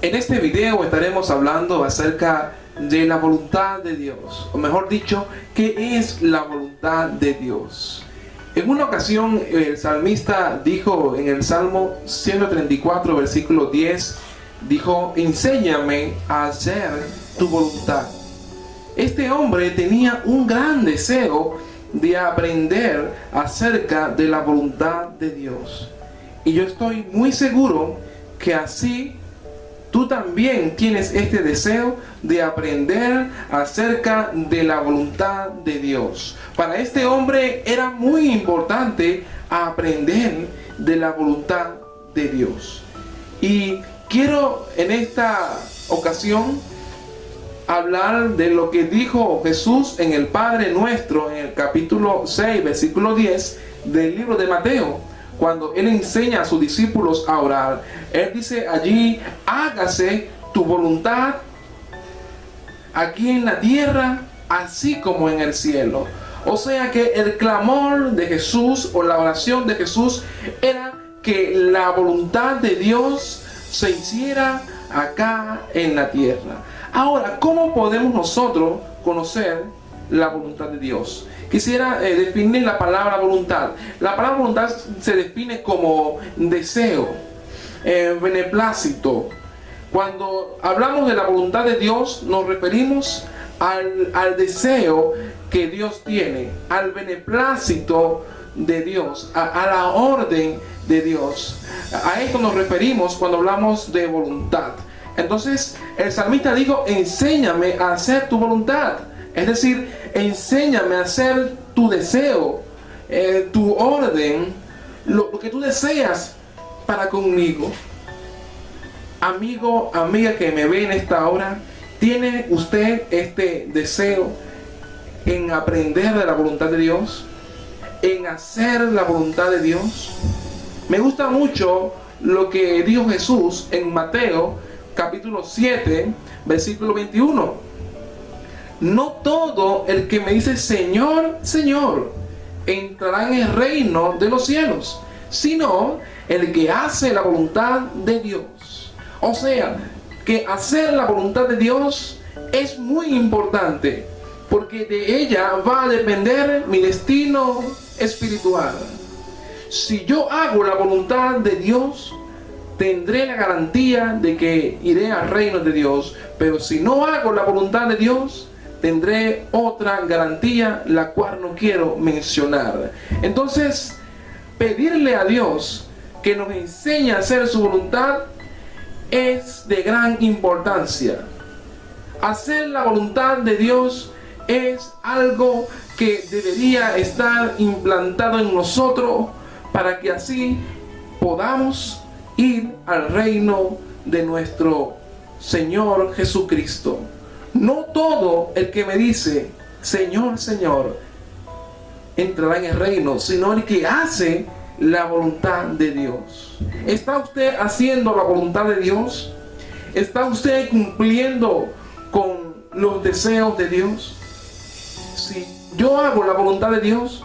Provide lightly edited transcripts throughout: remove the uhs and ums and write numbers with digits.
En este video estaremos hablando acerca de la voluntad de Dios, o mejor dicho, ¿qué es la voluntad de Dios? En una ocasión el salmista dijo en el Salmo 134, versículo 10, dijo: enséñame a hacer tu voluntad. Este hombre tenía un gran deseo de aprender acerca de la voluntad de Dios. Y yo estoy muy seguro que así tú también tienes este deseo de aprender acerca de la voluntad de Dios. Para este hombre era muy importante aprender de la voluntad de Dios. Y quiero en esta ocasión hablar de lo que dijo Jesús en el Padre Nuestro, en el capítulo 6, versículo 10 del libro de Mateo. Cuando Él enseña a sus discípulos a orar, Él dice allí: hágase tu voluntad aquí en la tierra, así como en el cielo. O sea que el clamor de Jesús, o la oración de Jesús, era que la voluntad de Dios se hiciera acá en la tierra. Ahora, ¿cómo podemos nosotros conocer la voluntad de Dios? Quisiera definir la palabra voluntad. La palabra voluntad se define como deseo, beneplácito. Cuando hablamos de la voluntad de Dios, nos referimos al deseo que Dios tiene, al beneplácito de Dios, a la orden de Dios. A esto nos referimos cuando hablamos de voluntad. Entonces el salmista dijo: enséñame a hacer tu voluntad. Es decir, enséñame a hacer tu deseo, tu orden, lo que tú deseas para conmigo. Amigo, amiga que me ve en esta hora, ¿tiene usted este deseo en aprender de la voluntad de Dios? ¿En hacer la voluntad de Dios? Me gusta mucho lo que dijo Jesús en Mateo capítulo 7, versículo 21. No todo el que me dice Señor, Señor, entrará en el reino de los cielos, sino el que hace la voluntad de Dios. O sea, que hacer la voluntad de Dios es muy importante, porque de ella va a depender mi destino espiritual. Si yo hago la voluntad de Dios, tendré la garantía de que iré al reino de Dios. Pero si no hago la voluntad de Dios, tendré otra garantía, la cual no quiero mencionar. Entonces, pedirle a Dios que nos enseñe a hacer su voluntad es de gran importancia. Hacer la voluntad de Dios es algo que debería estar implantado en nosotros, para que así podamos ir al reino de nuestro Señor Jesucristo. No todo el que me dice Señor, Señor, entrará en el reino, sino el que hace la voluntad de Dios. ¿Está usted haciendo la voluntad de Dios? ¿Está usted cumpliendo con los deseos de Dios? Si yo hago la voluntad de Dios,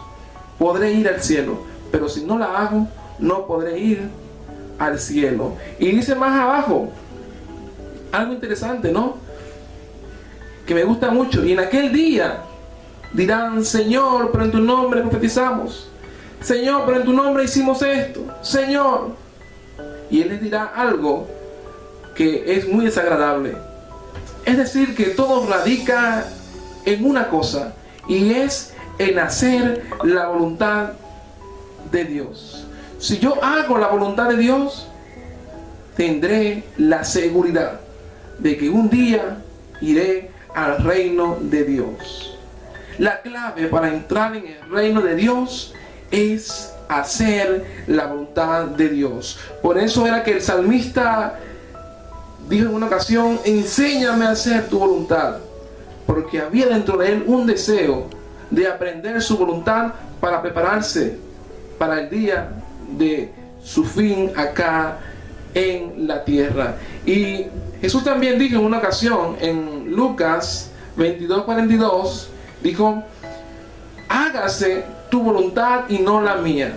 podré ir al cielo, pero si no la hago, no podré ir al cielo. Y dice más abajo algo interesante, ¿no?, que me gusta mucho: y en aquel día dirán: Señor, pero en tu nombre profetizamos, Señor, pero en tu nombre hicimos esto, Señor. Y Él les dirá algo que es muy desagradable. Es decir, que todo radica en una cosa, y es en hacer la voluntad de Dios. Si yo hago la voluntad de Dios, tendré la seguridad de que un día iré al reino de Dios. La clave para entrar en el reino de Dios es hacer la voluntad de Dios. Por eso era que el salmista dijo en una ocasión: enséñame a hacer tu voluntad, porque había dentro de él un deseo de aprender su voluntad para prepararse para el día de su fin acá en la tierra. Y Jesús también dijo en una ocasión en Lucas 22:42, dijo: hágase tu voluntad y no la mía.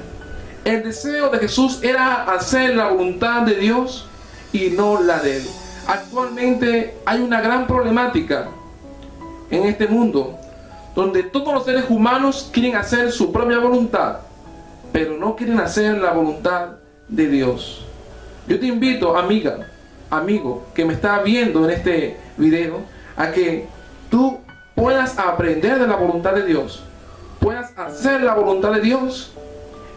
El deseo de Jesús era hacer la voluntad de Dios y no la de él. Actualmente hay una gran problemática en este mundo, donde todos los seres humanos quieren hacer su propia voluntad, pero no quieren hacer la voluntad de Dios. Yo te invito, amiga, amigo, que me está viendo en este video, a que tú puedas aprender de la voluntad de Dios, puedas hacer la voluntad de Dios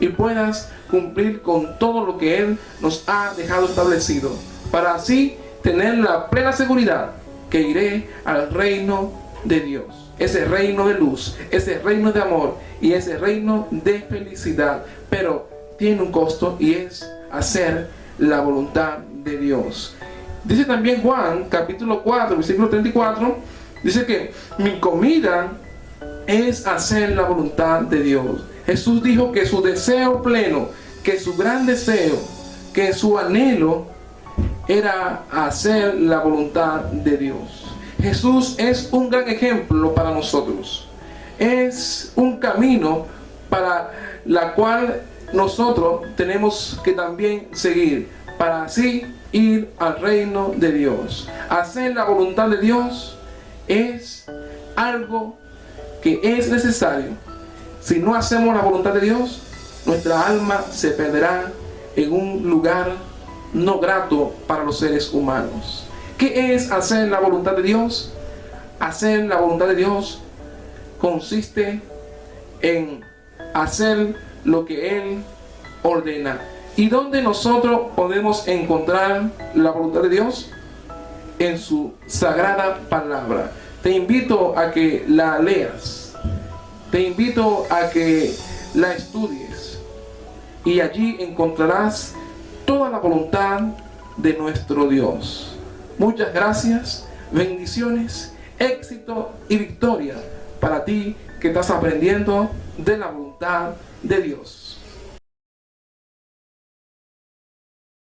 y puedas cumplir con todo lo que Él nos ha dejado establecido, para así tener la plena seguridad que iré al reino de Dios, ese reino de luz, ese reino de amor y ese reino de felicidad. Pero tiene un costo, y es hacer la voluntad de Dios. Dice también Juan capítulo 4 versículo 34, dice que mi comida es hacer la voluntad de Dios. Jesús dijo que su deseo pleno, que su gran deseo, que su anhelo era hacer la voluntad de Dios. Jesús es un gran ejemplo para nosotros. Es un camino para la cual nosotros tenemos que también seguir, para así ir al reino de Dios. Hacer la voluntad de Dios es algo que es necesario. Si no hacemos la voluntad de Dios, nuestra alma se perderá en un lugar no grato para los seres humanos. ¿Qué es hacer la voluntad de Dios? Hacer la voluntad de Dios consiste en hacer lo que Él ordena. ¿Y dónde nosotros podemos encontrar la voluntad de Dios? En su sagrada palabra. Te invito a que la leas, te invito a que la estudies, y allí encontrarás toda la voluntad de nuestro Dios. Muchas gracias, bendiciones, éxito y victoria para ti que estás aprendiendo de la voluntad de Dios.